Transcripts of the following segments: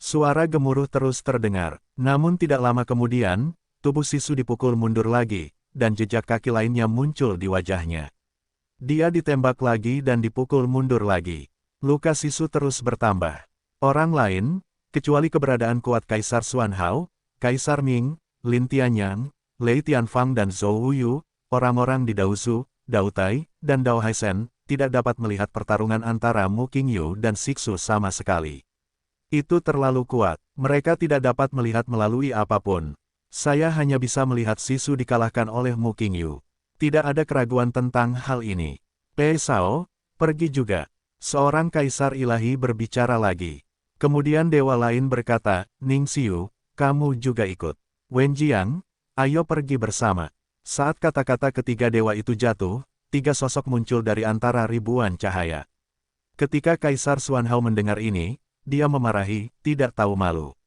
Suara gemuruh terus terdengar. Namun tidak lama kemudian, tubuh Sisu dipukul mundur lagi, dan jejak kaki lainnya muncul di wajahnya. Dia ditembak lagi dan dipukul mundur lagi. Luka Sisu terus bertambah. Orang lain, kecuali keberadaan kuat Kaisar Xuanhao, Kaisar Ming, Lin Tianyang, Lei Tianfang dan Zhou Huyu, orang-orang di Daozu, Daotai, dan Dao Haisen, tidak dapat melihat pertarungan antara Mu Qingyu dan Siksu sama sekali. Itu terlalu kuat, mereka tidak dapat melihat melalui apapun. Saya hanya bisa melihat Sisu dikalahkan oleh Mu Qingyu. Tidak ada keraguan tentang hal ini. Pei Shao, pergi juga. Seorang kaisar ilahi berbicara lagi. Kemudian dewa lain berkata, Ning Xiu, kamu juga ikut. Wen Jiang, ayo pergi bersama. Saat kata-kata ketiga dewa itu jatuh, tiga sosok muncul dari antara ribuan cahaya. Ketika Kaisar Xuanhao mendengar ini, dia memarahi, tidak tahu malu.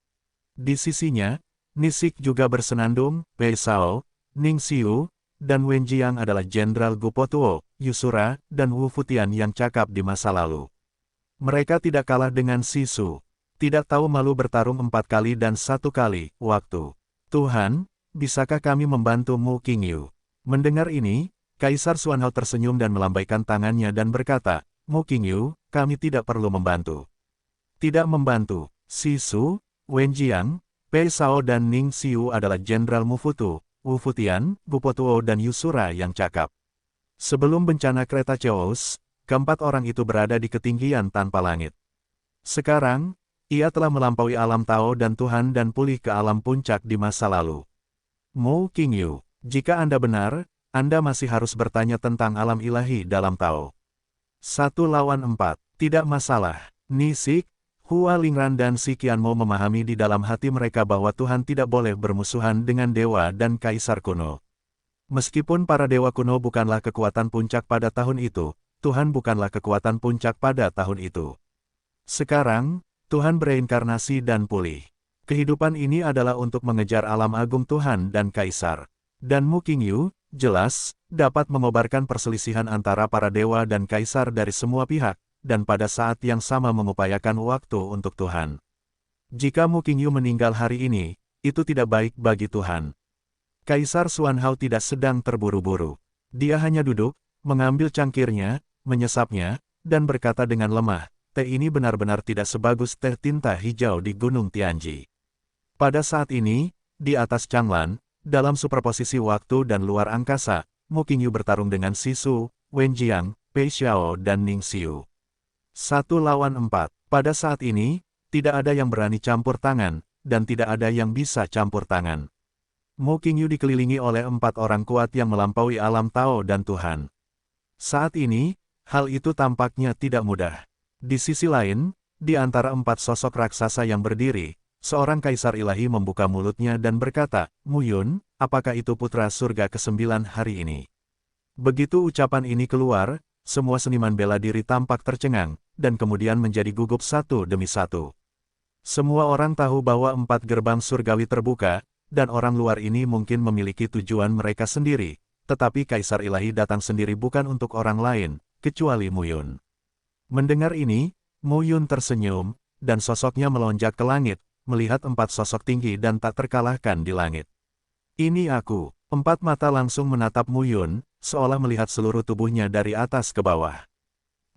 Di sisinya, Nisik juga bersenandung, Pei Shao, Ning Xiu, dan Wen Jiang adalah Jenderal Gupotuo, Yusura, dan Wu Futian yang cakap di masa lalu. Mereka tidak kalah dengan Sisu. Tidak tahu malu bertarung 4 kali dan 1 kali, waktu. Tuhan, bisakah kami membantu Mu Qingyu? Mendengar ini, Kaisar Xuanhao tersenyum dan melambaikan tangannya dan berkata, Mu Qingyu, kami tidak perlu membantu. Tidak membantu. Sisu, Wen Jiang, Pei Shao dan Ning Xiu adalah Jenderal Mufutu, Wu Futian, Gupotuo dan Yusura yang cakap. Sebelum bencana kereta Chaos, keempat orang itu berada di ketinggian tanpa langit. Sekarang, ia telah melampaui alam Tao dan Tuhan dan pulih ke alam puncak di masa lalu. Mu Qingyu, jika Anda benar, Anda masih harus bertanya tentang alam ilahi dalam Tao. 1 lawan 4, tidak masalah. Nisik, Hua Lingran dan Si Qianmo memahami di dalam hati mereka bahwa Tuhan tidak boleh bermusuhan dengan dewa dan kaisar kuno. Meskipun para dewa kuno bukanlah kekuatan puncak pada tahun itu, Tuhan bukanlah kekuatan puncak pada tahun itu. Sekarang, Tuhan bereinkarnasi dan pulih. Kehidupan ini adalah untuk mengejar alam agung Tuhan dan kaisar. Dan Mu Qingyu, jelas, dapat mengobarkan perselisihan antara para dewa dan kaisar dari semua pihak, dan pada saat yang sama mengupayakan waktu untuk Tuhan. Jika Mu Qingyu meninggal hari ini, itu tidak baik bagi Tuhan. Kaisar Xuanhao tidak sedang terburu-buru. Dia hanya duduk, mengambil cangkirnya, menyesapnya, dan berkata dengan lemah, teh ini benar-benar tidak sebagus teh tinta hijau di Gunung Tianji. Pada saat ini, di atas Changlan, dalam superposisi waktu dan luar angkasa, Mu Qingyu bertarung dengan Sisu, Wen Jiang, Pei Xiao dan Ning Xiu. 1 lawan 4. Pada saat ini, tidak ada yang berani campur tangan, dan tidak ada yang bisa campur tangan. Mu Qingyu dikelilingi oleh 4 orang kuat yang melampaui alam Tao dan Tuhan. Saat ini, hal itu tampaknya tidak mudah. Di sisi lain, di antara 4 sosok raksasa yang berdiri, seorang kaisar ilahi membuka mulutnya dan berkata, Mu Yun, apakah itu putra surga ke-9 hari ini? Begitu ucapan ini keluar, semua seniman bela diri tampak tercengang, dan kemudian menjadi gugup satu demi satu. Semua orang tahu bahwa 4 gerbang surgawi terbuka, dan orang luar ini mungkin memiliki tujuan mereka sendiri, tetapi kaisar ilahi datang sendiri bukan untuk orang lain, kecuali Mu Yun. Mendengar ini, Mu Yun tersenyum, dan sosoknya melonjak ke langit, melihat 4 sosok tinggi dan tak terkalahkan di langit. Ini aku. 4 mata langsung menatap Mu Yun, seolah melihat seluruh tubuhnya dari atas ke bawah.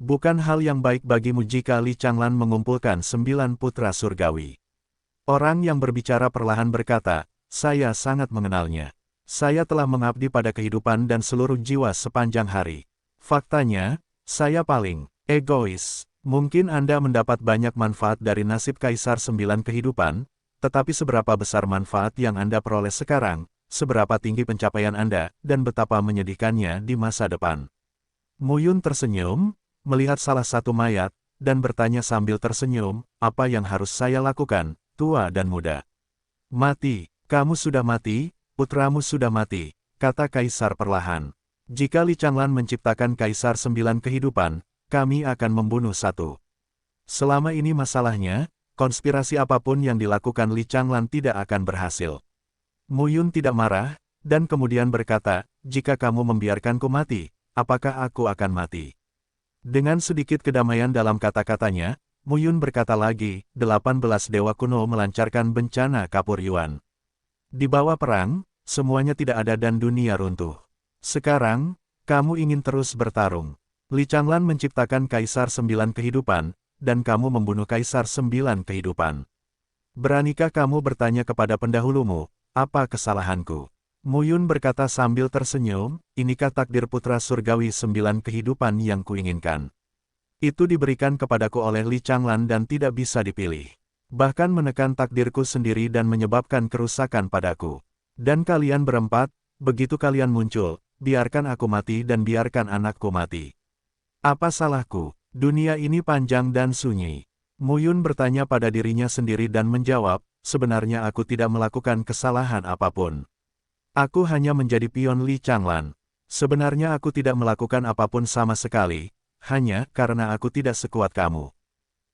Bukan hal yang baik bagimu jika Li Changlan mengumpulkan 9 putra surgawi. Orang yang berbicara perlahan berkata, saya sangat mengenalnya. Saya telah mengabdi pada kehidupan dan seluruh jiwa sepanjang hari. Faktanya, saya paling egois. Mungkin Anda mendapat banyak manfaat dari nasib Kaisar 9 kehidupan, tetapi seberapa besar manfaat yang Anda peroleh sekarang, seberapa tinggi pencapaian Anda, dan betapa menyedihkannya di masa depan. Mu Yun tersenyum, melihat salah satu mayat, dan bertanya sambil tersenyum, apa yang harus saya lakukan, tua dan muda? Mati. Kamu sudah mati, putramu sudah mati, kata Kaisar perlahan. Jika Li Changlan menciptakan Kaisar 9 kehidupan, kami akan membunuh 1. Selama ini masalahnya, konspirasi apapun yang dilakukan Li Changlan tidak akan berhasil. Mu Yun tidak marah, dan kemudian berkata, jika kamu membiarkanku mati, apakah aku akan mati? Dengan sedikit kedamaian dalam kata-katanya, Muyun berkata lagi, 18 dewa kuno melancarkan bencana kapur Yuan. Di bawah perang, semuanya tidak ada dan dunia runtuh. Sekarang, kamu ingin terus bertarung. Li Changlan menciptakan Kaisar 9 kehidupan, dan kamu membunuh Kaisar 9 kehidupan. Beranikah kamu bertanya kepada pendahulumu, apa kesalahanku? Muyun berkata sambil tersenyum, inikah takdir putra surgawi 9 kehidupan yang kuinginkan? Itu diberikan kepadaku oleh Li Changlan dan tidak bisa dipilih. Bahkan menekan takdirku sendiri dan menyebabkan kerusakan padaku. Dan kalian berempat, begitu kalian muncul, biarkan aku mati dan biarkan anakku mati. Apa salahku? Dunia ini panjang dan sunyi. Muyun bertanya pada dirinya sendiri dan menjawab, sebenarnya aku tidak melakukan kesalahan apapun. Aku hanya menjadi pion Li Changlan. Sebenarnya aku tidak melakukan apapun sama sekali, hanya karena aku tidak sekuat kamu.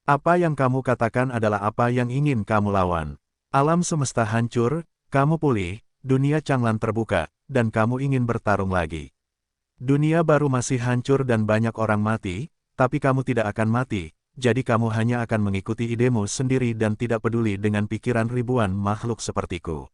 Apa yang kamu katakan adalah apa yang ingin kamu lawan. Alam semesta hancur, kamu pulih, dunia Changlan terbuka, dan kamu ingin bertarung lagi. Dunia baru masih hancur dan banyak orang mati, tapi kamu tidak akan mati, jadi kamu hanya akan mengikuti idemu sendiri dan tidak peduli dengan pikiran ribuan makhluk sepertiku.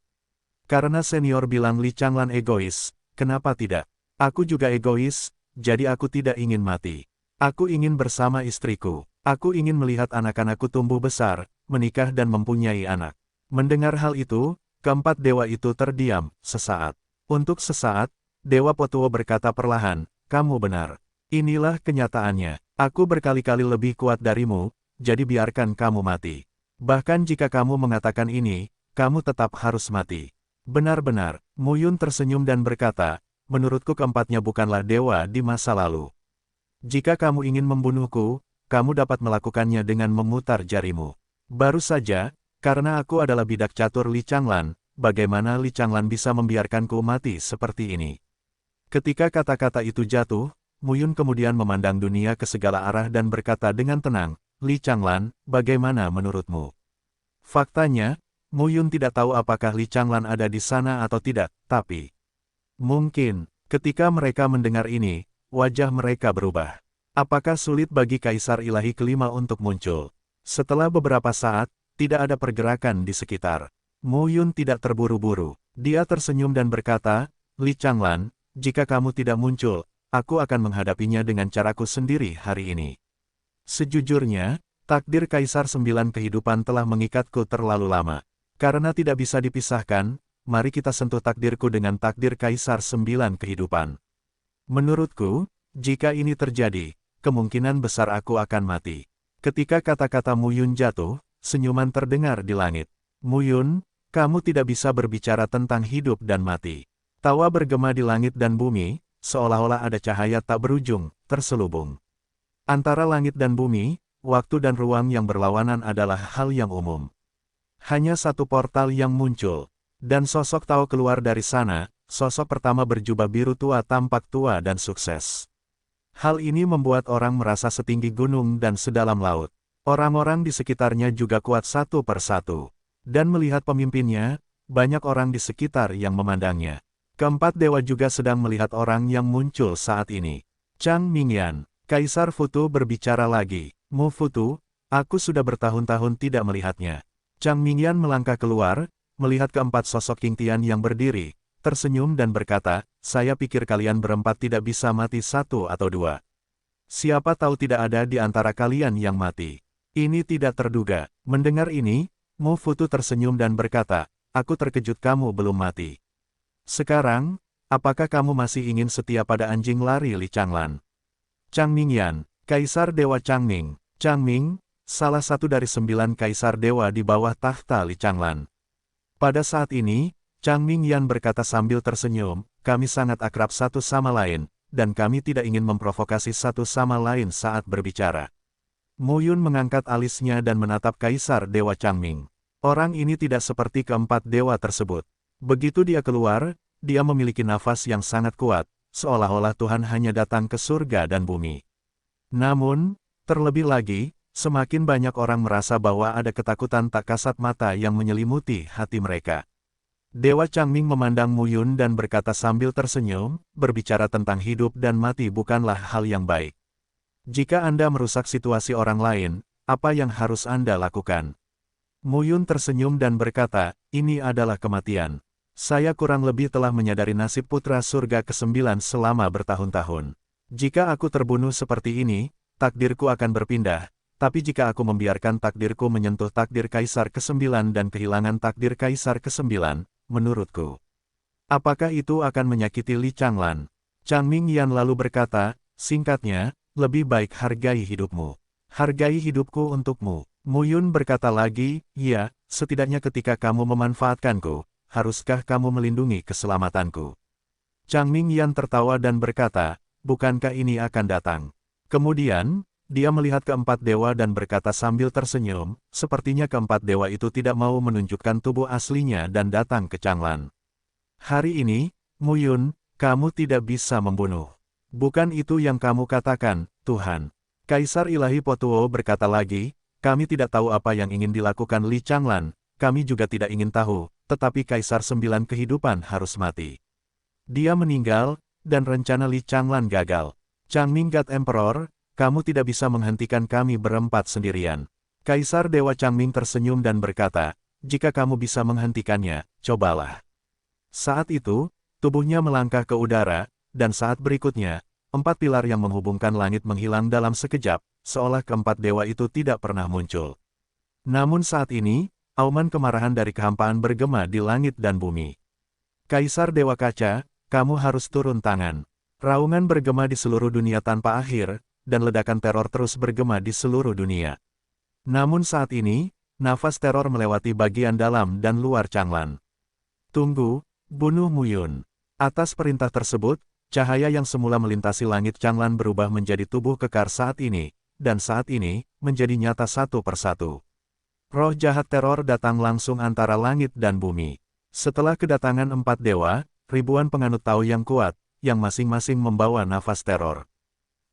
Karena senior bilang Li Changlan egois, kenapa tidak? Aku juga egois, jadi aku tidak ingin mati. Aku ingin bersama istriku. Aku ingin melihat anak-anakku tumbuh besar, menikah dan mempunyai anak. Mendengar hal itu, keempat dewa itu terdiam, sesaat. Untuk sesaat, Dewa Potuo berkata perlahan, kamu benar. Inilah kenyataannya. Aku berkali-kali lebih kuat darimu, jadi biarkan kamu mati. Bahkan jika kamu mengatakan ini, kamu tetap harus mati. Benar-benar, Muyun tersenyum dan berkata, menurutku keempatnya bukanlah dewa di masa lalu. Jika kamu ingin membunuhku, kamu dapat melakukannya dengan memutar jarimu. Baru saja, karena aku adalah bidak catur Li Changlan, bagaimana Li Changlan bisa membiarkanku mati seperti ini? Ketika kata-kata itu jatuh, Muyun kemudian memandang dunia ke segala arah dan berkata dengan tenang, Li Changlan, bagaimana menurutmu? Faktanya, Muyun tidak tahu apakah Li Changlan ada di sana atau tidak, tapi mungkin, ketika mereka mendengar ini, wajah mereka berubah. Apakah sulit bagi Kaisar Ilahi kelima untuk muncul? Setelah beberapa saat, tidak ada pergerakan di sekitar. Muyun tidak terburu-buru. Dia tersenyum dan berkata, Li Changlan, jika kamu tidak muncul, aku akan menghadapinya dengan caraku sendiri hari ini. Sejujurnya, takdir Kaisar 9 kehidupan telah mengikatku terlalu lama. Karena tidak bisa dipisahkan, mari kita sentuh takdirku dengan takdir Kaisar 9 kehidupan. Menurutku, jika ini terjadi, kemungkinan besar aku akan mati. Ketika kata-kata Muyun jatuh, senyuman terdengar di langit. Muyun, kamu tidak bisa berbicara tentang hidup dan mati. Tawa bergema di langit dan bumi, seolah-olah ada cahaya tak berujung, terselubung. Antara langit dan bumi, waktu dan ruang yang berlawanan adalah hal yang umum. Hanya satu portal yang muncul, dan sosok Tao keluar dari sana. Sosok pertama berjubah biru tua tampak tua dan sukses. Hal ini membuat orang merasa setinggi gunung dan sedalam laut. Orang-orang di sekitarnya juga kuat satu persatu. Dan melihat pemimpinnya, banyak orang di sekitar yang memandangnya. Keempat dewa juga sedang melihat orang yang muncul saat ini. Chang Mingyan, Kaisar Futu berbicara lagi. Mu Futu, aku sudah bertahun-tahun tidak melihatnya. Chang Mingyan melangkah keluar, melihat keempat sosok King Tian yang berdiri. Tersenyum dan berkata, saya pikir kalian berempat tidak bisa mati satu atau dua. Siapa tahu tidak ada di antara kalian yang mati. Ini tidak terduga. Mendengar ini, Mu Futu tersenyum dan berkata, aku terkejut kamu belum mati. Sekarang, apakah kamu masih ingin setia pada anjing lari Li Changlan? Chang Mingyan, Kaisar Dewa Changming. Changming, salah satu dari 9 Kaisar Dewa di bawah tahta Li Changlan. Pada saat ini, Chang Mingyan berkata sambil tersenyum, kami sangat akrab satu sama lain, dan kami tidak ingin memprovokasi satu sama lain saat berbicara. Muyun mengangkat alisnya dan menatap Kaisar Dewa Changming. Orang ini tidak seperti keempat dewa tersebut. Begitu dia keluar, dia memiliki nafas yang sangat kuat, seolah-olah Tuhan hanya datang ke surga dan bumi. Namun, terlebih lagi, semakin banyak orang merasa bahwa ada ketakutan tak kasat mata yang menyelimuti hati mereka. Dewa Changming memandang Muyun dan berkata sambil tersenyum, berbicara tentang hidup dan mati bukanlah hal yang baik. Jika Anda merusak situasi orang lain, apa yang harus Anda lakukan? Muyun tersenyum dan berkata, ini adalah kematian. Saya kurang lebih telah menyadari nasib putra surga ke-9 selama bertahun-tahun. Jika aku terbunuh seperti ini, takdirku akan berpindah. Tapi jika aku membiarkan takdirku menyentuh takdir Kaisar ke-9 dan kehilangan takdir Kaisar ke-9, menurutku, apakah itu akan menyakiti Li Changlan? Chang Mingyan lalu berkata, singkatnya, lebih baik hargai hidupmu. Hargai hidupku untukmu. Muyun berkata lagi, ya, setidaknya ketika kamu memanfaatkanku, haruskah kamu melindungi keselamatanku? Chang Mingyan tertawa dan berkata, bukankah ini akan datang? Kemudian, dia melihat keempat dewa dan berkata sambil tersenyum, sepertinya keempat dewa itu tidak mau menunjukkan tubuh aslinya dan datang ke Changlan. Hari ini, Muyun, kamu tidak bisa membunuh. Bukan itu yang kamu katakan, Tuhan. Kaisar Ilahi Potuo berkata lagi, kami tidak tahu apa yang ingin dilakukan Li Changlan, kami juga tidak ingin tahu, tetapi Kaisar 9 kehidupan harus mati. Dia meninggal, dan rencana Li Changlan gagal. Changming God Emperor, kamu tidak bisa menghentikan kami berempat sendirian. Kaisar Dewa Changming tersenyum dan berkata, jika kamu bisa menghentikannya, cobalah. Saat itu, tubuhnya melangkah ke udara, dan saat berikutnya, 4 pilar yang menghubungkan langit menghilang dalam sekejap, seolah keempat dewa itu tidak pernah muncul. Namun saat ini, auman kemarahan dari kehampaan bergema di langit dan bumi. Kaisar Dewa Kaca, kamu harus turun tangan. Raungan bergema di seluruh dunia tanpa akhir, dan ledakan teror terus bergema di seluruh dunia. Namun saat ini, nafas teror melewati bagian dalam dan luar Changlan. Tunggu, bunuh Muyun. Atas perintah tersebut, cahaya yang semula melintasi langit Changlan berubah menjadi tubuh kekar saat ini, dan saat ini, menjadi nyata satu persatu. Roh jahat teror datang langsung antara langit dan bumi. Setelah kedatangan 4 dewa, ribuan penganut Tao yang kuat, yang masing-masing membawa nafas teror.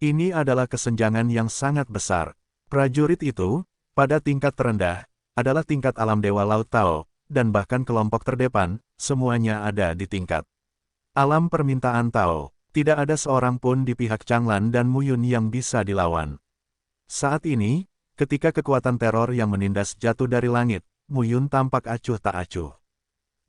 Ini adalah kesenjangan yang sangat besar. Prajurit itu, pada tingkat terendah, adalah tingkat alam Dewa Laut Tao, dan bahkan kelompok terdepan, semuanya ada di tingkat alam permintaan Tao. Tidak ada seorang pun di pihak Changlan dan Muyun yang bisa dilawan. Saat ini, ketika kekuatan teror yang menindas jatuh dari langit, Muyun tampak acuh tak acuh.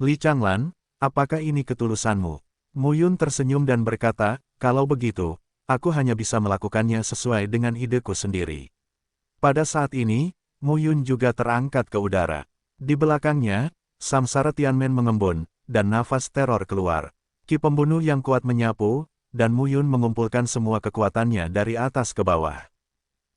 Li Changlan, apakah ini ketulusanmu? Muyun tersenyum dan berkata, kalau begitu, aku hanya bisa melakukannya sesuai dengan ideku sendiri. Pada saat ini, Muyun juga terangkat ke udara. Di belakangnya, Samsara Tianmen mengembun, dan nafas teror keluar. Ki pembunuh yang kuat menyapu, dan Muyun mengumpulkan semua kekuatannya dari atas ke bawah.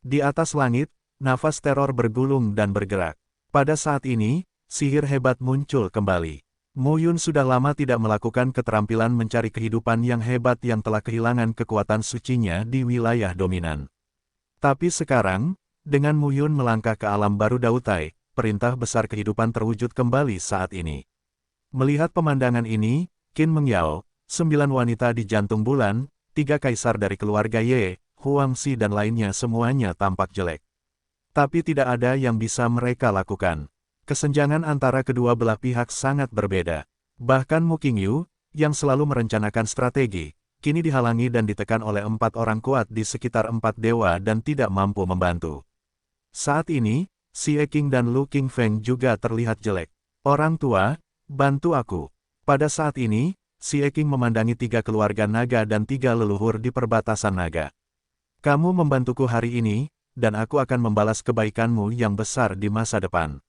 Di atas langit, nafas teror bergulung dan bergerak. Pada saat ini, sihir hebat muncul kembali. Muyun sudah lama tidak melakukan keterampilan mencari kehidupan yang hebat yang telah kehilangan kekuatan sucinya di wilayah dominan. Tapi sekarang, dengan Muyun melangkah ke alam baru Dautai, perintah besar kehidupan terwujud kembali saat ini. Melihat pemandangan ini, Qin Mengyao, 9 wanita di jantung bulan, 3 kaisar dari keluarga Ye, Huangxi dan lainnya semuanya tampak jelek. Tapi tidak ada yang bisa mereka lakukan. Kesenjangan antara kedua belah pihak sangat berbeda. Bahkan Mu Qingyu, yang selalu merencanakan strategi, kini dihalangi dan ditekan oleh 4 orang kuat di sekitar 4 dewa dan tidak mampu membantu. Saat ini, Xie Qing dan Lu Qingfeng juga terlihat jelek. Orang tua, bantu aku. Pada saat ini, Xie Qing memandangi 3 keluarga naga dan 3 leluhur di perbatasan naga. Kamu membantuku hari ini, dan aku akan membalas kebaikanmu yang besar di masa depan.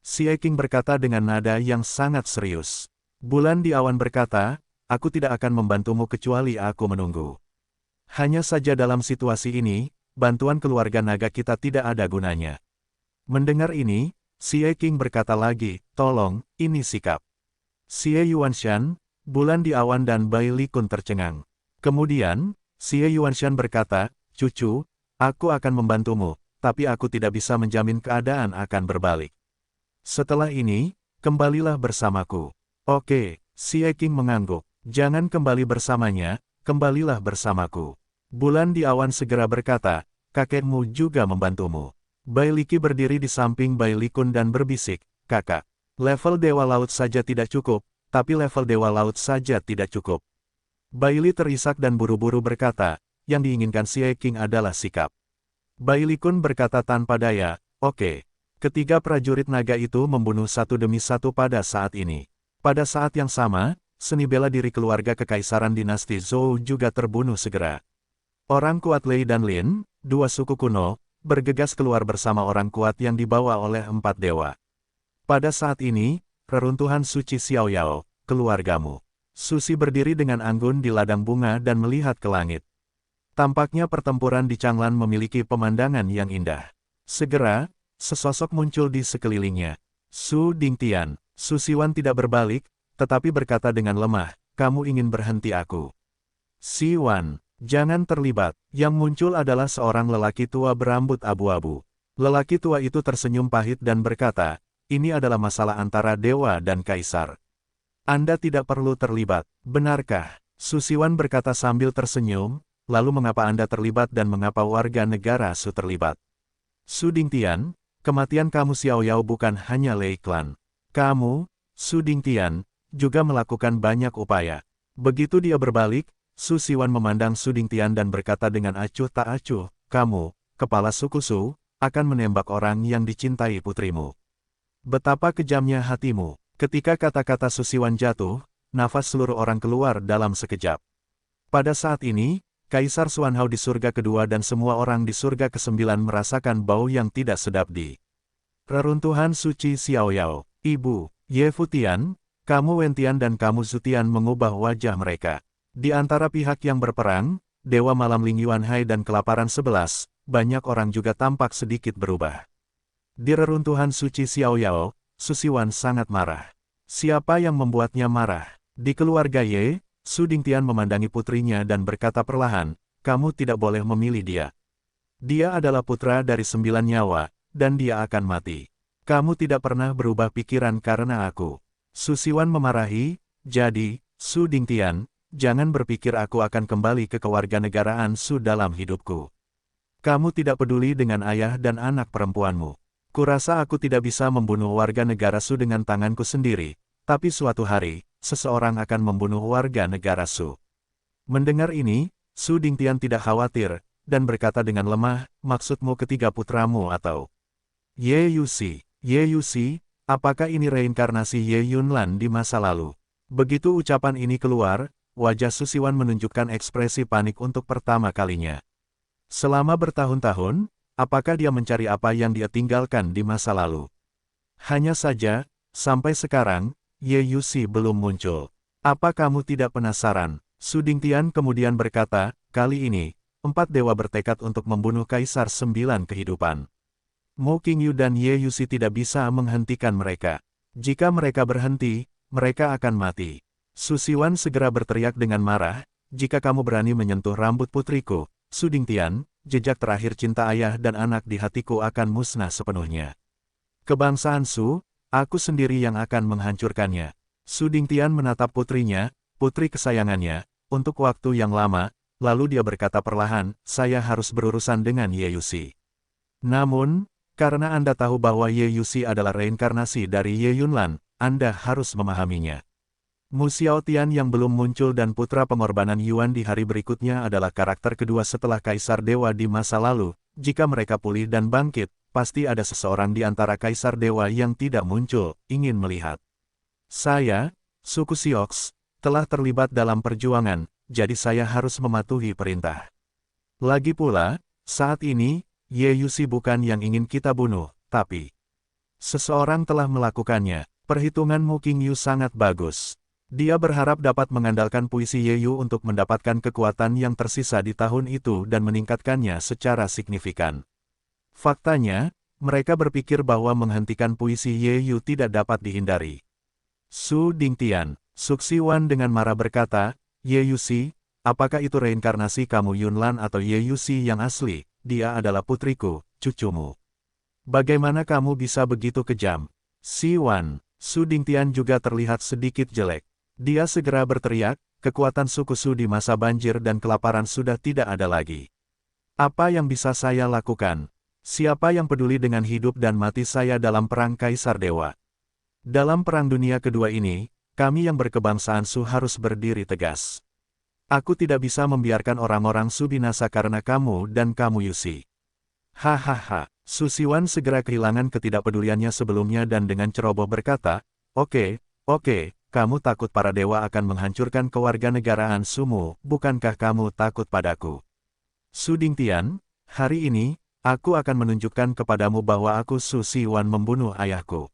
Xie Qing berkata dengan nada yang sangat serius. Bulan di awan berkata, aku tidak akan membantumu kecuali aku menunggu. Hanya saja dalam situasi ini, bantuan keluarga naga kita tidak ada gunanya. Mendengar ini, Xie Qing berkata lagi, tolong, ini sikap. Xie Yuanshan, Bulan di awan dan Bai Likun tercengang. Kemudian, Xie Yuanshan berkata, cucu, aku akan membantumu, tapi aku tidak bisa menjamin keadaan akan berbalik. Setelah ini, kembalilah bersamaku. Oke, Xie Qing mengangguk. Jangan kembali bersamanya, kembalilah bersamaku. Bulan di awan segera berkata, kakekmu juga membantumu. Bai Liki berdiri di samping Bai Likun dan berbisik, kakak, level Dewa Laut saja tidak cukup, tapi level Dewa Laut saja tidak cukup. Bai Li terisak dan buru-buru berkata, yang diinginkan Xie Qing adalah sikap. Bailikun berkata tanpa daya, oke. Ketiga prajurit naga itu membunuh satu demi satu pada saat ini. Pada saat yang sama, seni bela diri keluarga kekaisaran dinasti Zhou juga terbunuh segera. Orang kuat Lei dan Lin, dua suku kuno, bergegas keluar bersama orang kuat yang dibawa oleh 4 dewa. Pada saat ini, reruntuhan suci Xiaoyao, keluargamu. Susi berdiri dengan anggun di ladang bunga dan melihat ke langit. Tampaknya pertempuran di Changlan memiliki pemandangan yang indah. Segera, sesosok muncul di sekelilingnya. Su Dingtian, Su Siwan tidak berbalik, tetapi berkata dengan lemah, kamu ingin berhenti aku. Siwan, jangan terlibat. Yang muncul adalah seorang lelaki tua berambut abu-abu. Lelaki tua itu tersenyum pahit dan berkata, ini adalah masalah antara dewa dan kaisar. Anda tidak perlu terlibat, benarkah? Su Siwan berkata sambil tersenyum, lalu mengapa Anda terlibat dan mengapa warga negara Su terlibat? Su Dingtian, kematian kamu Xiaoyao bukan hanya Lei Clan. Kamu, Su Dingtian, juga melakukan banyak upaya. Begitu dia berbalik, Su Siwan memandang Su Dingtian dan berkata dengan acuh tak acuh, kamu, kepala suku Su, akan menembak orang yang dicintai putrimu. Betapa kejamnya hatimu. Ketika kata-kata Su Siwan jatuh, nafas seluruh orang keluar dalam sekejap. Pada saat ini, Kaisar Xuanhao di surga kedua dan semua orang di surga ke-9 merasakan bau yang tidak sedap di reruntuhan suci Xiaoyao. Ibu, Ye Futian, kamu Wentian dan kamu Zutian mengubah wajah mereka. Di antara pihak yang berperang, Dewa Malam Ling Yuanhai dan Kelaparan 11, banyak orang juga tampak sedikit berubah. Di reruntuhan suci Xiaoyao, Su Siwan sangat marah. Siapa yang membuatnya marah? Di keluarga Ye, Su Dingtian memandangi putrinya dan berkata perlahan, kamu tidak boleh memilih dia. Dia adalah putra dari 9 nyawa, dan dia akan mati. Kamu tidak pernah berubah pikiran karena aku. Su Siwan memarahi, jadi, Su Dingtian, jangan berpikir aku akan kembali ke kewarganegaraan Su dalam hidupku. Kamu tidak peduli dengan ayah dan anak perempuanmu. Kurasa aku tidak bisa membunuh warga negara Su dengan tanganku sendiri, tapi suatu hari, seseorang akan membunuh warga negara Su. Mendengar ini, Su Dingtian tidak khawatir, dan berkata dengan lemah, maksudmu ketiga putramu atau Ye Yuxi. Ye Yuxi, apakah ini reinkarnasi Ye Yunlan di masa lalu? Begitu ucapan ini keluar, wajah Su Siwan menunjukkan ekspresi panik untuk pertama kalinya. Selama bertahun-tahun, apakah dia mencari apa yang dia tinggalkan di masa lalu? Hanya saja, sampai sekarang, Ye Yuxi belum muncul. Apa kamu tidak penasaran? Su Dingtian kemudian berkata, kali ini, 4 dewa bertekad untuk membunuh Kaisar 9 kehidupan. Mo Qingyu dan Ye Yuxi tidak bisa menghentikan mereka. Jika mereka berhenti, mereka akan mati. Su Siwan segera berteriak dengan marah, jika kamu berani menyentuh rambut putriku, Su Dingtian, jejak terakhir cinta ayah dan anak di hatiku akan musnah sepenuhnya. Kebangsaan Su, aku sendiri yang akan menghancurkannya. Su Dingtian menatap putrinya, putri kesayangannya, untuk waktu yang lama, lalu dia berkata perlahan, saya harus berurusan dengan Ye Yuxi. Namun, karena Anda tahu bahwa Ye Yuxi adalah reinkarnasi dari Ye Yunlan, Anda harus memahaminya. Mu Xiaotian yang belum muncul dan putra pengorbanan Yuan di hari berikutnya adalah karakter kedua setelah Kaisar Dewa di masa lalu. Jika mereka pulih dan bangkit, pasti ada seseorang di antara Kaisar Dewa yang tidak muncul, ingin melihat. Saya, suku Siox, telah terlibat dalam perjuangan, jadi saya harus mematuhi perintah. Lagi pula, saat ini, Ye Yuxi bukan yang ingin kita bunuh, tapi seseorang telah melakukannya. Perhitungan Mu Qingyu sangat bagus. Dia berharap dapat mengandalkan puisi Ye Yu untuk mendapatkan kekuatan yang tersisa di tahun itu dan meningkatkannya secara signifikan. Faktanya, mereka berpikir bahwa menghentikan puisi Ye Yu tidak dapat dihindari. Su Dingtian, Su Siwan dengan marah berkata, Ye Yuxi, apakah itu reinkarnasi kamu Yunlan atau Ye Yuxi yang asli? Dia adalah putriku, cucumu. Bagaimana kamu bisa begitu kejam? Siwan, Su Dingtian juga terlihat sedikit jelek. Dia segera berteriak, kekuatan suku Su di masa banjir dan kelaparan sudah tidak ada lagi. Apa yang bisa saya lakukan? Siapa yang peduli dengan hidup dan mati saya dalam perang Kaisar Dewa? Dalam Perang Dunia Kedua ini, kami yang berkebangsaan Su harus berdiri tegas. Aku tidak bisa membiarkan orang-orang Su binasa karena kamu dan kamu Yuxi. Hahaha. Susiwan segera kehilangan ketidakpeduliannya sebelumnya dan dengan ceroboh berkata, Oke, kamu takut para dewa akan menghancurkan kewarganegaraan Sumu, bukankah kamu takut padaku? Su Dingtian, hari ini, aku akan menunjukkan kepadamu bahwa aku Su Siwan membunuh ayahku.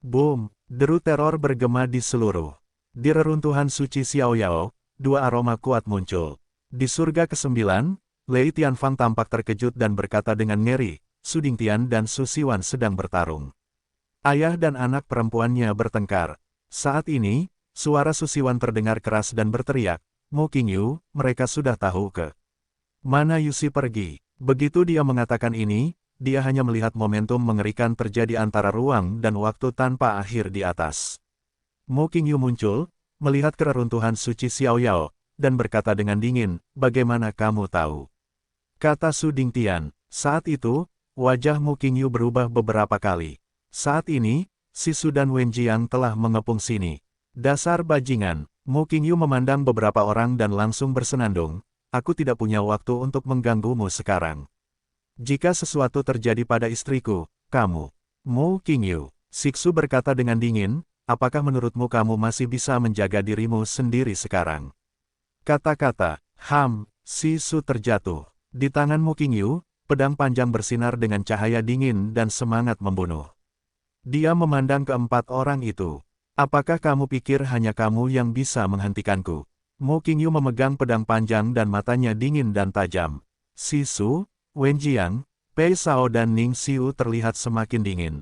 Boom! Deru teror bergema di seluruh. Di reruntuhan suci Xiaoyao, dua aroma kuat muncul. Di surga ke-9, Lei Tianfang tampak terkejut dan berkata dengan ngeri, Su Dingtian dan Su Siwan sedang bertarung. Ayah dan anak perempuannya bertengkar. Saat ini, suara Su Siwan terdengar keras dan berteriak, Mo Qingyu, mereka sudah tahu ke mana Yusi pergi. Begitu dia mengatakan ini, dia hanya melihat momentum mengerikan terjadi antara ruang dan waktu tanpa akhir di atas. Mo Qingyu muncul, melihat keruntuhan suci Xiaoyao, dan berkata dengan dingin, bagaimana kamu tahu? Kata Su Dingtian. Saat itu, wajah Mo Qingyu berubah beberapa kali. Saat ini, si Su dan Wenjiang telah mengepung sini. Dasar bajingan, Mo Qingyu memandang beberapa orang dan langsung bersenandung, aku tidak punya waktu untuk mengganggumu sekarang. Jika sesuatu terjadi pada istriku, kamu, Mo Qingyu, Siksu berkata dengan dingin, apakah menurutmu kamu masih bisa menjaga dirimu sendiri sekarang? Kata-kata, si Su terjatuh. Di tangan Mo Qingyu, pedang panjang bersinar dengan cahaya dingin dan semangat membunuh. Dia memandang keempat orang itu. Apakah kamu pikir hanya kamu yang bisa menghentikanku? Mo Qingyu memegang pedang panjang dan matanya dingin dan tajam. Si Su, Wenjiang, Pei Shao dan Ning Xiu terlihat semakin dingin.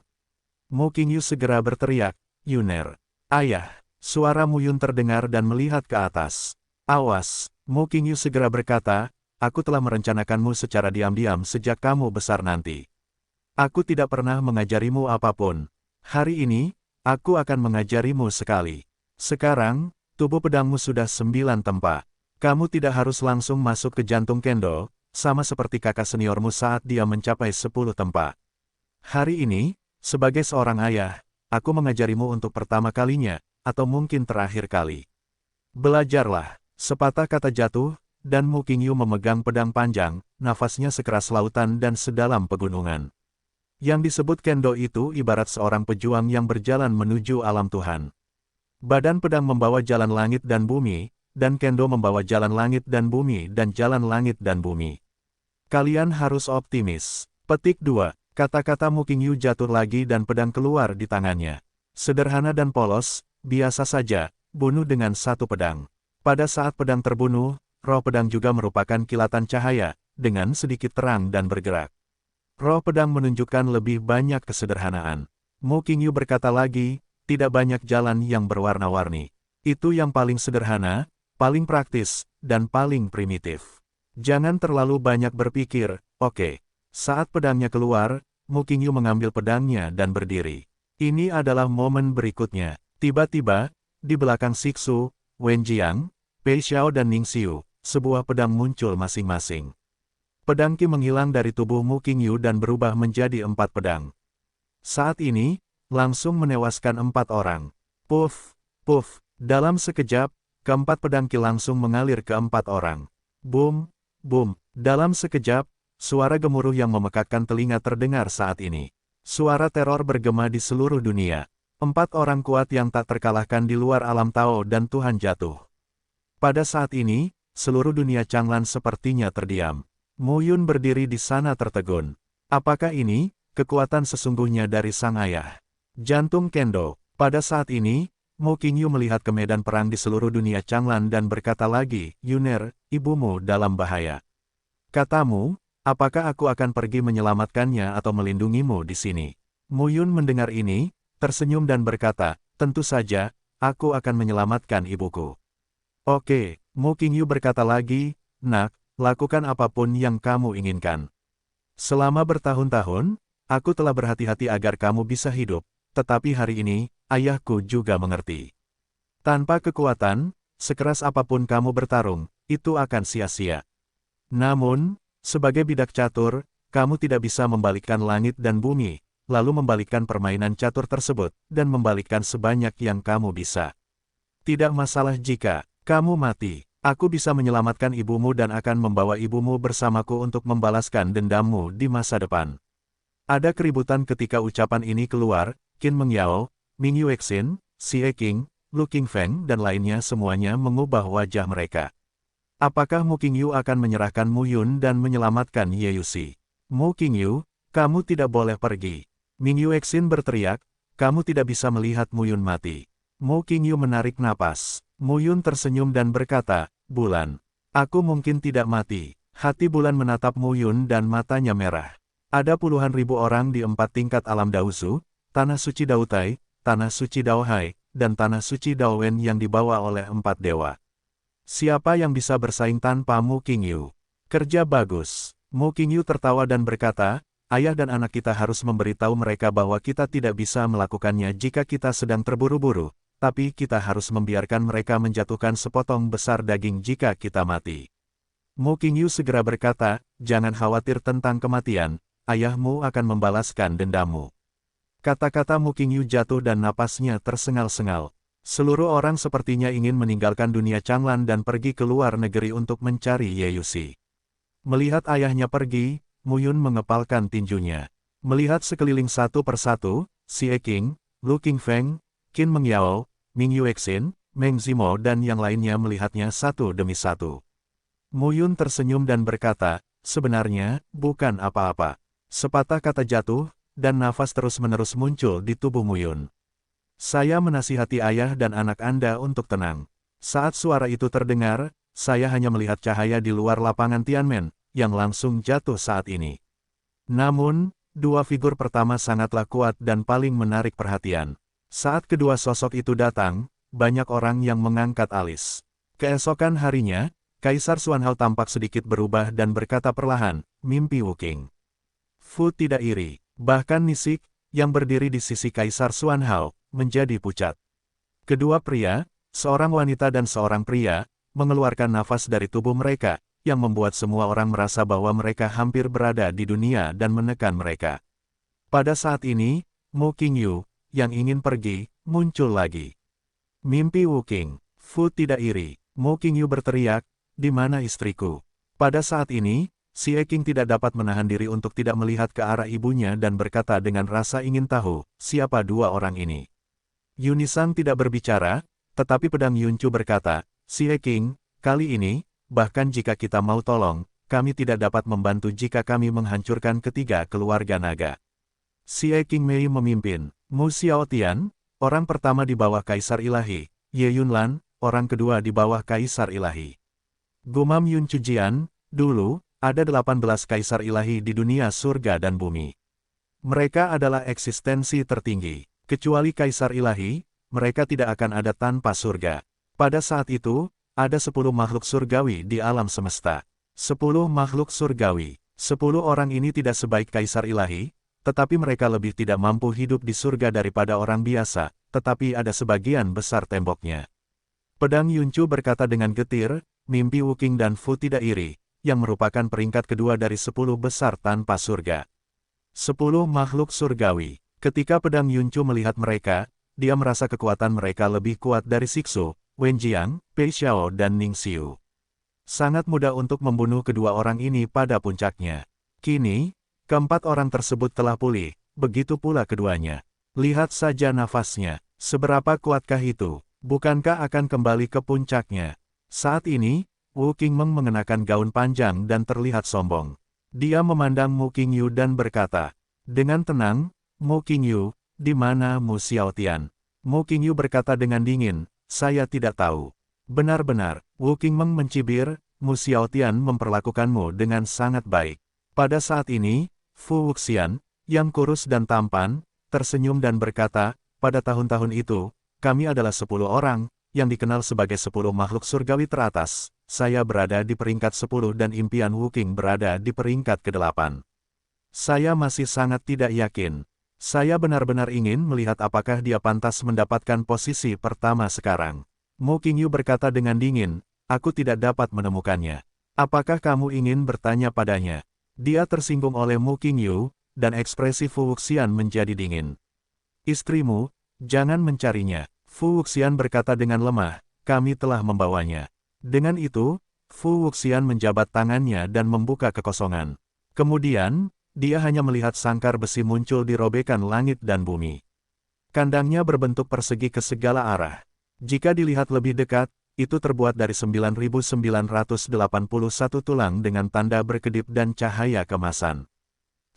Mo Qingyu segera berteriak, Yuner. Ayah, suara Mu Yun terdengar dan melihat ke atas. Awas, Mo Qingyu segera berkata, aku telah merencanakanmu secara diam-diam sejak kamu besar nanti. Aku tidak pernah mengajarimu apapun. Hari ini, aku akan mengajarimu sekali. Sekarang, tubuh pedangmu sudah 9 tempa. Kamu tidak harus langsung masuk ke jantung Kendo, sama seperti kakak seniormu saat dia mencapai 10 tempa. Hari ini, sebagai seorang ayah, aku mengajarimu untuk pertama kalinya, atau mungkin terakhir kali. Belajarlah. Sepatah kata jatuh, dan Mo Qingyu memegang pedang panjang, nafasnya sekeras lautan dan sedalam pegunungan. Yang disebut Kendo itu ibarat seorang pejuang yang berjalan menuju alam Tuhan. Badan pedang membawa jalan langit dan bumi, dan Kendo membawa jalan langit dan bumi dan jalan langit dan bumi. Kalian harus optimis. Petik 2. Kata-kata Mo Qingyu jatuh lagi dan pedang keluar di tangannya. Sederhana dan polos, biasa saja, bunuh dengan satu pedang. Pada saat pedang terbunuh, roh pedang juga merupakan kilatan cahaya, dengan sedikit terang dan bergerak. Roh pedang menunjukkan lebih banyak kesederhanaan. Mo Qingyu berkata lagi, tidak banyak jalan yang berwarna-warni. Itu yang paling sederhana, paling praktis, dan paling primitif. Jangan terlalu banyak berpikir, oke. Saat pedangnya keluar, Mo Qingyu mengambil pedangnya dan berdiri. Ini adalah momen berikutnya. Tiba-tiba, di belakang Siksu, Wenjiang, Pei Xiao dan Ning Xiu, sebuah pedang muncul masing-masing. Pedang Qi menghilang dari tubuh Mo Qingyu dan berubah menjadi 4 pedang. Saat ini, langsung menewaskan 4 orang. Puff, puff, dalam sekejap, keempat pedang Qi langsung mengalir ke 4 orang. Boom, boom, dalam sekejap, suara gemuruh yang memekakkan telinga terdengar saat ini. Suara teror bergema di seluruh dunia. 4 orang kuat yang tak terkalahkan di luar alam Tao dan Tuhan jatuh. Pada saat ini, seluruh dunia Changlan sepertinya terdiam. Mo Yun berdiri di sana tertegun. Apakah ini kekuatan sesungguhnya dari sang ayah? Jantung Kendo. Pada saat ini, Mo Qingyu melihat ke medan perang di seluruh dunia Changlan dan berkata lagi, Yuner, ibumu dalam bahaya. Katamu, apakah aku akan pergi menyelamatkannya atau melindungimu di sini? Mo Yun mendengar ini, tersenyum dan berkata, tentu saja, aku akan menyelamatkan ibuku. Oke, Mo Qingyu berkata lagi, nak, lakukan apapun yang kamu inginkan. Selama bertahun-tahun, aku telah berhati-hati agar kamu bisa hidup, tetapi hari ini, ayahku juga mengerti. Tanpa kekuatan, sekeras apapun kamu bertarung, itu akan sia-sia. Namun, sebagai bidak catur, kamu tidak bisa membalikkan langit dan bumi, lalu membalikkan permainan catur tersebut, dan membalikkan sebanyak yang kamu bisa. Tidak masalah jika kamu mati. Aku bisa menyelamatkan ibumu dan akan membawa ibumu bersamaku untuk membalaskan dendammu di masa depan. Ada keributan ketika ucapan ini keluar, Qin Mengyao, Ming Yuexin, Xie Qing, Lu Qingfeng dan lainnya semuanya mengubah wajah mereka. Apakah Mu Qingyu akan menyerahkan Mu Yun dan menyelamatkan Ye Yuxi? Mu Qingyu, kamu tidak boleh pergi. Ming Yuexin berteriak, kamu tidak bisa melihat Mu Yun mati. Mu Qingyu menarik napas. Mu Yun tersenyum dan berkata, Bulan. Aku mungkin tidak mati. Hati Bulan menatap Mu Yun dan matanya merah. Ada puluhan ribu orang di 4 tingkat alam Daosu, Tanah Suci Daotai, Tanah Suci Daohai, dan Tanah Suci Daowen yang dibawa oleh 4 dewa. Siapa yang bisa bersaing tanpa Mu Qingyu? Kerja bagus. Mu Qingyu tertawa dan berkata, ayah dan anak kita harus memberitahu mereka bahwa kita tidak bisa melakukannya jika kita sedang terburu-buru, tapi kita harus membiarkan mereka menjatuhkan sepotong besar daging jika kita mati. Mu Qingyu segera berkata, jangan khawatir tentang kematian, ayahmu akan membalaskan dendammu. Kata-kata Mu Qingyu jatuh dan napasnya tersengal-sengal. Seluruh orang sepertinya ingin meninggalkan dunia Changlan dan pergi ke luar negeri untuk mencari Ye Yuxi. Melihat ayahnya pergi, Mu Yun mengepalkan tinjunya. Melihat sekeliling satu persatu, Xie Qing, Lu Qingfeng, Qin Mengyao, Ming Yuexin, Meng Zimo dan yang lainnya melihatnya satu demi satu. Mu Yun tersenyum dan berkata, sebenarnya, bukan apa-apa. Sepatah kata jatuh, dan nafas terus-menerus muncul di tubuh Mu Yun. Saya menasihati ayah dan anak Anda untuk tenang. Saat suara itu terdengar, saya hanya melihat cahaya di luar lapangan Tianmen, yang langsung jatuh saat ini. Namun, dua figur pertama sangatlah kuat dan paling menarik perhatian. Saat kedua sosok itu datang, banyak orang yang mengangkat alis. Keesokan harinya, Kaisar Xuanhao tampak sedikit berubah dan berkata perlahan, mimpi Wuking. Fu tidak iri, bahkan Nisik, yang berdiri di sisi Kaisar Xuanhao, menjadi pucat. Kedua pria, seorang wanita dan seorang pria, mengeluarkan nafas dari tubuh mereka, yang membuat semua orang merasa bahwa mereka hampir berada di dunia dan menekan mereka. Pada saat ini, Mu Qingyu, yang ingin pergi, muncul lagi. Mimpi Wuking, Fu tidak iri, Mu Qingyu berteriak, di mana istriku? Pada saat ini, Xie Qing tidak dapat menahan diri untuk tidak melihat ke arah ibunya dan berkata dengan rasa ingin tahu, siapa dua orang ini? Yunisang tidak berbicara, tetapi pedang Yuncu berkata, Xie Qing, kali ini, bahkan jika kita mau tolong, kami tidak dapat membantu jika kami menghancurkan ketiga keluarga naga. Xie Qing Mei memimpin, Mu Xiaotian, orang pertama di bawah Kaisar Ilahi, Ye Yunlan, orang kedua di bawah Kaisar Ilahi. Gumam Yuncu Jian, dulu, ada 18 Kaisar Ilahi di dunia surga dan bumi. Mereka adalah eksistensi tertinggi. Kecuali Kaisar Ilahi, mereka tidak akan ada tanpa surga. Pada saat itu, ada 10 makhluk surgawi di alam semesta. 10 makhluk surgawi. 10 orang ini tidak sebaik Kaisar Ilahi, tetapi mereka lebih tidak mampu hidup di surga daripada orang biasa, tetapi ada sebagian besar temboknya. Pedang Yuncu berkata dengan getir, mimpi Wuking dan Fu tidak iri, yang merupakan peringkat kedua dari 10 besar tanpa surga. 10 makhluk surgawi. Ketika pedang Yuncu melihat mereka, dia merasa kekuatan mereka lebih kuat dari Siksu, Wenjiang, Pei Xiao dan Ning Xiu. Sangat mudah untuk membunuh kedua orang ini pada puncaknya. Kini, keempat orang tersebut telah pulih, begitu pula keduanya. Lihat saja nafasnya, seberapa kuatkah itu, bukankah akan kembali ke puncaknya? Saat ini, Wu Qingmeng mengenakan gaun panjang dan terlihat sombong. Dia memandang Mu Qingyu dan berkata, dengan tenang, Mu Qingyu, di mana Mu Xiaotian? Mu Qingyu berkata dengan dingin, saya tidak tahu. Benar-benar, Wu Qingmeng mencibir, Mu Xiaotian memperlakukanmu dengan sangat baik. Pada saat ini, Fu Wuxian, yang kurus dan tampan, tersenyum dan berkata, pada tahun-tahun itu, kami adalah 10 orang, yang dikenal sebagai 10 makhluk surgawi teratas. Saya berada di peringkat 10 dan impian Wuking berada di peringkat ke-8. Saya masih sangat tidak yakin. Saya benar-benar ingin melihat apakah dia pantas mendapatkan posisi pertama sekarang. Mu Qingyu berkata dengan dingin, aku tidak dapat menemukannya. Apakah kamu ingin bertanya padanya? Dia tersinggung oleh Mu Qingyu, dan ekspresi Fu Wuxian menjadi dingin. Istrimu, jangan mencarinya. Fu Wuxian berkata dengan lemah, kami telah membawanya. Dengan itu, Fu Wuxian menjabat tangannya dan membuka kekosongan. Kemudian, dia hanya melihat sangkar besi muncul di robekan langit dan bumi. Kandangnya berbentuk persegi ke segala arah. Jika dilihat lebih dekat, itu terbuat dari 9.981 tulang dengan tanda berkedip dan cahaya kemasan.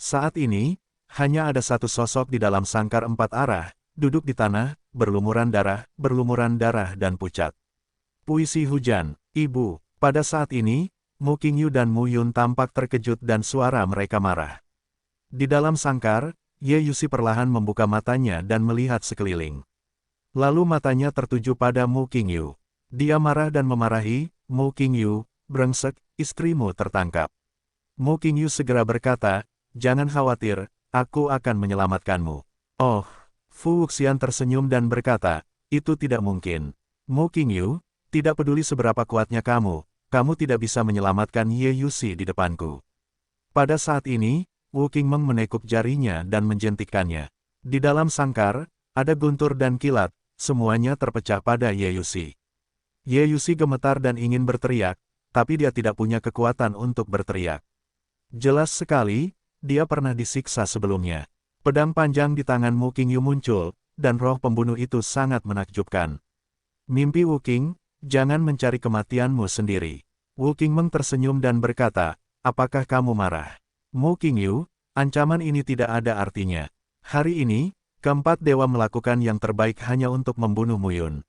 Saat ini, hanya ada satu sosok di dalam sangkar 4 arah, duduk di tanah, berlumuran darah dan pucat. Puisi hujan, Ibu. Pada saat ini, Mu Qingyu dan Mu Yun tampak terkejut dan suara mereka marah. Di dalam sangkar, Ye Yusi perlahan membuka matanya dan melihat sekeliling. Lalu matanya tertuju pada Mu Qingyu. Dia marah dan memarahi, Mu Qingyu, brengsek, istrimu tertangkap. Mu Qingyu segera berkata, jangan khawatir, aku akan menyelamatkanmu. Oh, Fu Wuxian tersenyum dan berkata, itu tidak mungkin. Mu Qingyu, tidak peduli seberapa kuatnya kamu tidak bisa menyelamatkan Ye Yusi di depanku. Pada saat ini, Wu Qingmeng menekuk jarinya dan menjentikkannya. Di dalam sangkar, ada guntur dan kilat, semuanya terpecah pada Ye Yusi. Ye Yusi gemetar dan ingin berteriak, tapi dia tidak punya kekuatan untuk berteriak. Jelas sekali, dia pernah disiksa sebelumnya. Pedang panjang di tangan Mu Qingyu muncul, dan roh pembunuh itu sangat menakjubkan. Mimpi Wu Qing, jangan mencari kematianmu sendiri. Wu Qingmeng tersenyum dan berkata, apakah kamu marah? Mu Qingyu, ancaman ini tidak ada artinya. Hari ini, keempat dewa melakukan yang terbaik hanya untuk membunuh Mu Yun.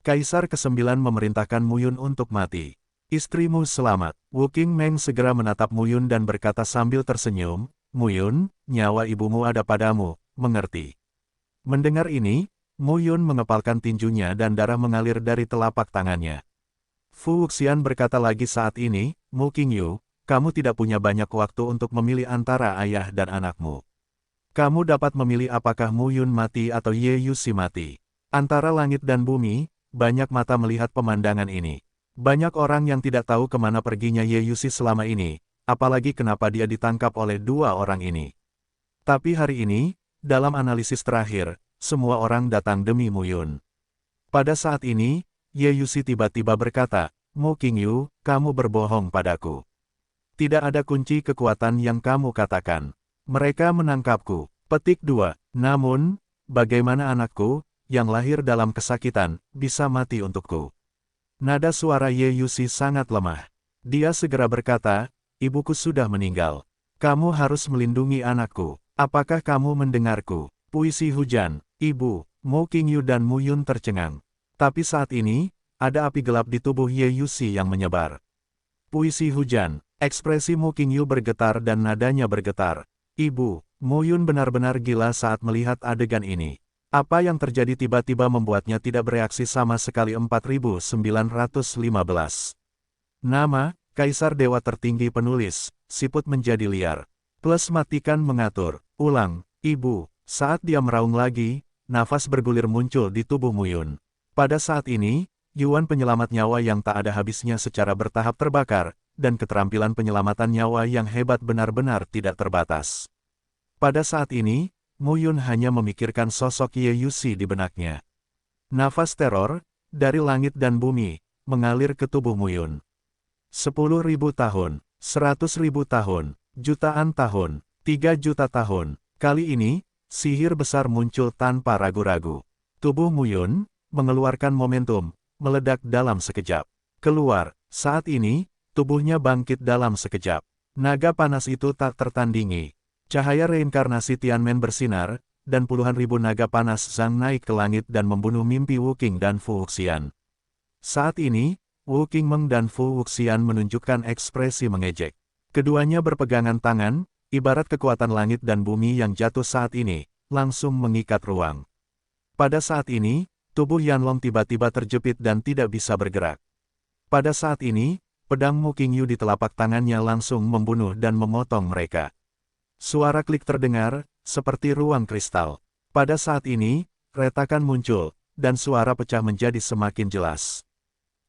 Kaisar ke-9 memerintahkan Mu Yun untuk mati. Istrimu selamat. Wu Qingmeng segera menatap Mu Yun dan berkata sambil tersenyum, Mu Yun, nyawa ibumu ada padamu, mengerti? Mendengar ini, Mu Yun mengepalkan tinjunya dan darah mengalir dari telapak tangannya. Fu Wuxian berkata lagi saat ini, Mu Qingyu, kamu tidak punya banyak waktu untuk memilih antara ayah dan anakmu. Kamu dapat memilih apakah Mu Yun mati atau Ye Yusi mati. Antara langit dan bumi, banyak mata melihat pemandangan ini. Banyak orang yang tidak tahu kemana perginya Ye Yusi selama ini, apalagi kenapa dia ditangkap oleh dua orang ini. Tapi hari ini, dalam analisis terakhir, semua orang datang demi Mu Yun. Pada saat ini, Ye Yusi tiba-tiba berkata, Mu Qingyu, kamu berbohong padaku. Tidak ada kunci kekuatan yang kamu katakan. Mereka menangkapku. Petik 2. Namun, bagaimana anakku, yang lahir dalam kesakitan, bisa mati untukku? Nada suara Ye Yusi sangat lemah. Dia segera berkata, ibuku sudah meninggal. Kamu harus melindungi anakku. Apakah kamu mendengarku? Puisi hujan, Ibu. Mu Qingyu dan Mu Yun tercengang. Tapi saat ini, ada api gelap di tubuh Ye Yusi yang menyebar. Puisi hujan. Ekspresi Mu Qingyu bergetar dan nadanya bergetar. Ibu, Mu Yun benar-benar gila saat melihat adegan ini. Apa yang terjadi tiba-tiba membuatnya tidak bereaksi sama sekali. 4915. Nama, Kaisar Dewa Tertinggi Penulis, siput menjadi liar. Plus matikan mengatur. Ulang, Ibu. Saat dia meraung lagi, nafas bergulir muncul di tubuh Mu Yun. Pada saat ini, Yuan penyelamat nyawa yang tak ada habisnya secara bertahap terbakar, dan keterampilan penyelamatan nyawa yang hebat benar-benar tidak terbatas. Pada saat ini, Mu Yun hanya memikirkan sosok Ye Yusi di benaknya. Nafas teror, dari langit dan bumi, mengalir ke tubuh Mu Yun. 10.000 tahun, 100.000 tahun, jutaan tahun, 3 juta tahun. Kali ini, sihir besar muncul tanpa ragu-ragu. Tubuh Mu Yun mengeluarkan momentum, meledak dalam sekejap. Keluar, saat ini, tubuhnya bangkit dalam sekejap. Naga panas itu tak tertandingi. Cahaya reinkarnasi Tianmen bersinar, dan puluhan ribu naga panas Zhang naik ke langit dan membunuh mimpi Wu Qing dan Fu Wuxian. Saat ini, Wu Qingmeng dan Fu Wuxian menunjukkan ekspresi mengejek. Keduanya berpegangan tangan, ibarat kekuatan langit dan bumi yang jatuh saat ini, langsung mengikat ruang. Pada saat ini, tubuh Yanlong tiba-tiba terjepit dan tidak bisa bergerak. Pada saat ini, pedang Mu Qingyu di telapak tangannya langsung membunuh dan memotong mereka. Suara klik terdengar, seperti ruang kristal. Pada saat ini, retakan muncul, dan suara pecah menjadi semakin jelas.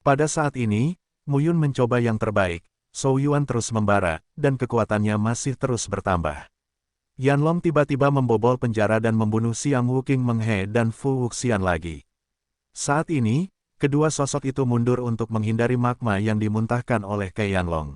Pada saat ini, Mu Yun mencoba yang terbaik, Zhou Yuan terus membara, dan kekuatannya masih terus bertambah. Yanlong tiba-tiba membobol penjara dan membunuh Xiang Wuqing Menghe dan Fu Wuxian lagi. Saat ini, Kedua sosok itu mundur untuk menghindari magma yang dimuntahkan oleh Qianlong.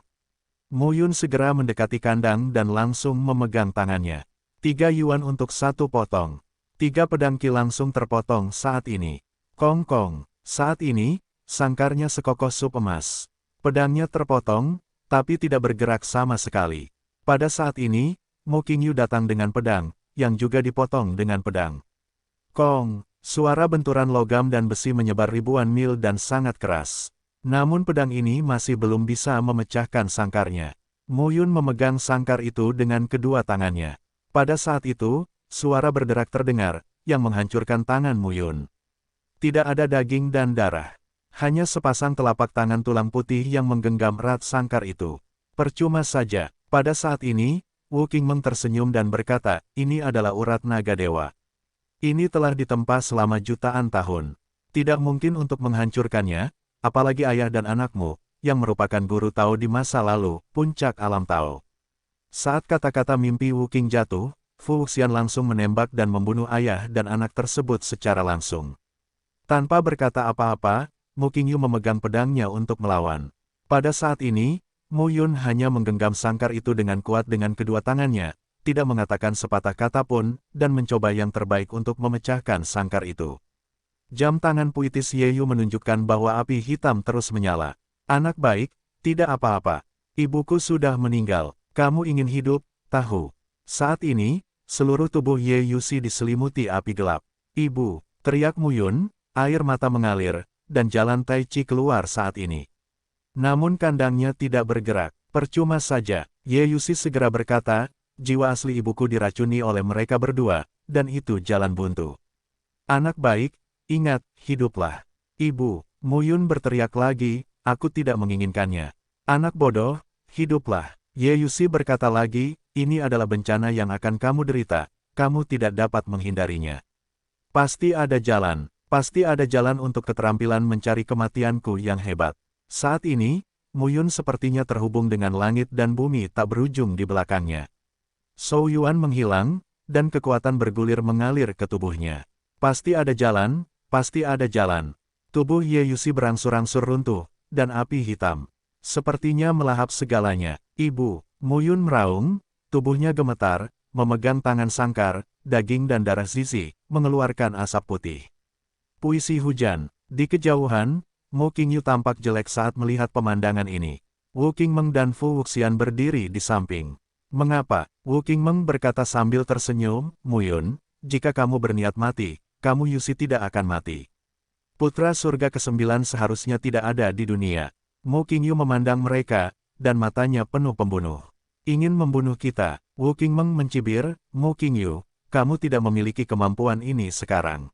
Mu Yun segera mendekati kandang dan langsung memegang tangannya. 3 yuan untuk 1 potong. 3 pedang Qi langsung terpotong saat ini. Kong kong. Saat ini, sangkarnya sekokoh sup emas. Pedangnya terpotong, tapi tidak bergerak sama sekali. Pada saat ini, Mu Qingyu datang dengan pedang, yang juga dipotong dengan pedang. Kong. Suara benturan logam dan besi menyebar ribuan mil dan sangat keras. Namun pedang ini masih belum bisa memecahkan sangkarnya. Mu Yun memegang sangkar itu dengan kedua tangannya. Pada saat itu, suara berderak terdengar, yang menghancurkan tangan Mu Yun. Tidak ada daging dan darah. Hanya sepasang telapak tangan tulang putih yang menggenggam erat sangkar itu. Percuma saja, pada saat ini, Wu Qingmeng tersenyum dan berkata, ini adalah urat naga dewa. Ini telah ditempa selama jutaan tahun. Tidak mungkin untuk menghancurkannya, apalagi ayah dan anakmu, yang merupakan guru Tao di masa lalu, puncak alam Tao. Saat kata-kata mimpi Wu Qing jatuh, Fu Wuxian langsung menembak dan membunuh ayah dan anak tersebut secara langsung. Tanpa berkata apa-apa, Mu Qingyu memegang pedangnya untuk melawan. Pada saat ini, Mu Yun hanya menggenggam sangkar itu dengan kuat dengan kedua tangannya, tidak mengatakan sepatah kata pun, dan mencoba yang terbaik untuk memecahkan sangkar itu. Jam tangan puitis Ye Yu menunjukkan bahwa api hitam terus menyala. Anak baik, tidak apa-apa. Ibuku sudah meninggal. Kamu ingin hidup, tahu. Saat ini, seluruh tubuh Ye Yusi diselimuti api gelap. Ibu, teriak Mu Yun, air mata mengalir, dan jalan Tai Chi keluar saat ini. Namun kandangnya tidak bergerak. Percuma saja, Ye Yusi segera berkata, jiwa asli ibuku diracuni oleh mereka berdua, dan itu jalan buntu. Anak baik, ingat, hiduplah. Ibu, Mu Yun berteriak lagi, aku tidak menginginkannya. Anak bodoh, hiduplah. Ye Yusi berkata lagi, ini adalah bencana yang akan kamu derita, kamu tidak dapat menghindarinya. Pasti ada jalan untuk keterampilan mencari kematianku yang hebat. Saat ini, Mu Yun sepertinya terhubung dengan langit dan bumi tak berujung di belakangnya. Shou Yuan menghilang, dan kekuatan bergulir mengalir ke tubuhnya. Pasti ada jalan, pasti ada jalan. Tubuh Ye Yusi berangsur-angsur runtuh, dan api hitam sepertinya melahap segalanya. Ibu, Mu Yun meraung, tubuhnya gemetar, memegang tangan sangkar, daging dan darah Zizi, mengeluarkan asap putih. Puisi hujan. Di kejauhan, Mu Qingyu tampak jelek saat melihat pemandangan ini. Wu Qingmeng dan Fu Wuxian berdiri di samping. Mengapa? Wu Qingmeng berkata sambil tersenyum, Mu Yun, jika kamu berniat mati, kamu Yusi tidak akan mati. Putra surga ke-9 seharusnya tidak ada di dunia. Mu Qingyu memandang mereka, dan matanya penuh pembunuh. Ingin membunuh kita. Wu Qingmeng mencibir, Mu Qingyu, kamu tidak memiliki kemampuan ini sekarang.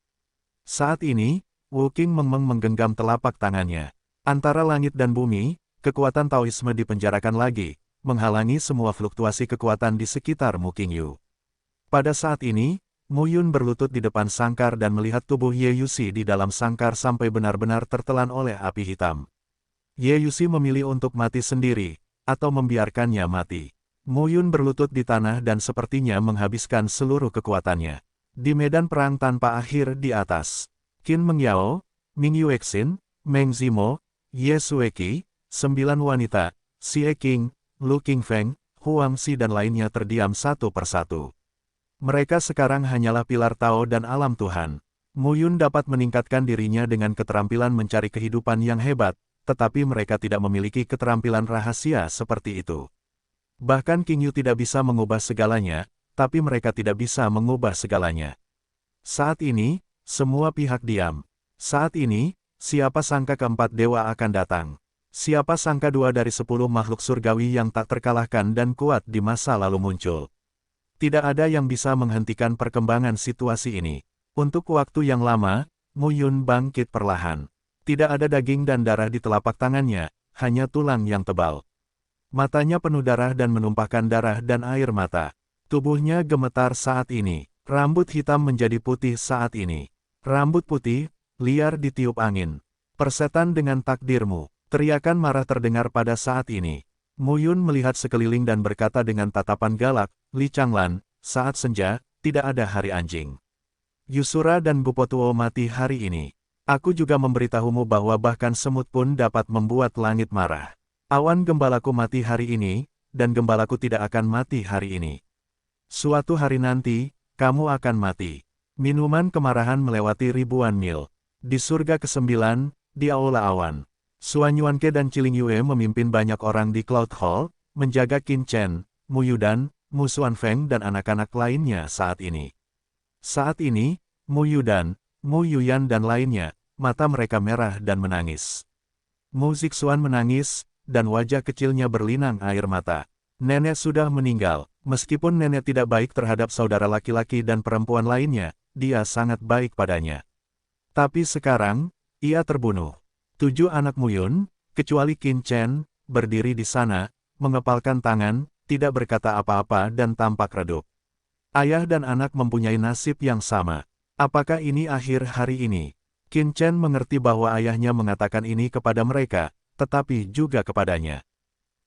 Saat ini, Wu Qingmeng menggenggam telapak tangannya. Antara langit dan bumi, kekuatan Taoisme dipenjarakan lagi, menghalangi semua fluktuasi kekuatan di sekitar Mu Qingyu. Pada saat ini, Mu Yun berlutut di depan sangkar dan melihat tubuh Ye Yusi di dalam sangkar sampai benar-benar tertelan oleh api hitam. Ye Yusi memilih untuk mati sendiri, atau membiarkannya mati. Mu Yun berlutut di tanah dan sepertinya menghabiskan seluruh kekuatannya. Di medan perang tanpa akhir di atas, Qin Meng Yao, Ming Yuexin, Meng Zimo, Ye Sueki, 9 wanita, Xie Qing, Lu Qingfeng, Huang Xi dan lainnya terdiam satu persatu. Mereka sekarang hanyalah pilar Tao dan alam Tuhan. Mu Yun dapat meningkatkan dirinya dengan keterampilan mencari kehidupan yang hebat, tetapi mereka tidak memiliki keterampilan rahasia seperti itu. Bahkan Qingyu tidak bisa mengubah segalanya, tapi mereka tidak bisa mengubah segalanya. Saat ini, semua pihak diam. Saat ini, siapa sangka keempat dewa akan datang. Siapa sangka 2 dari 10 makhluk surgawi yang tak terkalahkan dan kuat di masa lalu muncul. Tidak ada yang bisa menghentikan perkembangan situasi ini. Untuk waktu yang lama, Mu Yun bangkit perlahan. Tidak ada daging dan darah di telapak tangannya, hanya tulang yang tebal. Matanya penuh darah dan menumpahkan darah dan air mata. Tubuhnya gemetar saat ini. Rambut hitam menjadi putih saat ini. Rambut putih, liar ditiup angin. Persetan dengan takdirmu. Teriakan marah terdengar pada saat ini. Mu Yun melihat sekeliling dan berkata dengan tatapan galak, Li Changlan, saat senja, tidak ada hari anjing. Yusura dan Bupotuo mati hari ini. Aku juga memberitahumu bahwa bahkan semut pun dapat membuat langit marah. Awan gembalaku mati hari ini, dan gembalaku tidak akan mati hari ini. Suatu hari nanti, kamu akan mati. Minuman kemarahan melewati ribuan mil. Di surga ke-9, di Aula Awan. Suan Yuanke dan Ciling Yue memimpin banyak orang di Cloud Hall, menjaga Qin Chen, Mu Yudan, Mu Xuanfeng dan anak-anak lainnya saat ini. Saat ini, Mu Yudan, Mu Yuyan dan lainnya, mata mereka merah dan menangis. Mu Zixuan menangis, dan wajah kecilnya berlinang air mata. Nenek sudah meninggal, meskipun nenek tidak baik terhadap saudara laki-laki dan perempuan lainnya, dia sangat baik padanya. Tapi sekarang, ia terbunuh. 7 anak Muyun, kecuali Qin Chen, berdiri di sana, mengepalkan tangan, tidak berkata apa-apa dan tampak redup. Ayah dan anak mempunyai nasib yang sama. Apakah ini akhir hari ini? Qin Chen mengerti bahwa ayahnya mengatakan ini kepada mereka, tetapi juga kepadanya.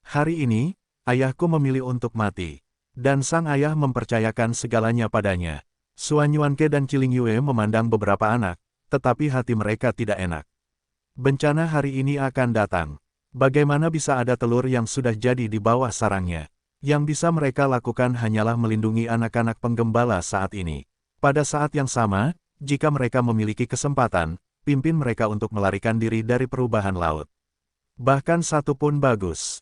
Hari ini, ayahku memilih untuk mati. Dan sang ayah mempercayakan segalanya padanya. Suan Yuanke dan Ciling Yue memandang beberapa anak, tetapi hati mereka tidak enak. Bencana hari ini akan datang. Bagaimana bisa ada telur yang sudah jadi di bawah sarangnya? Yang bisa mereka lakukan hanyalah melindungi anak-anak penggembala saat ini. Pada saat yang sama, jika mereka memiliki kesempatan, pimpin mereka untuk melarikan diri dari perubahan laut. Bahkan satu pun bagus.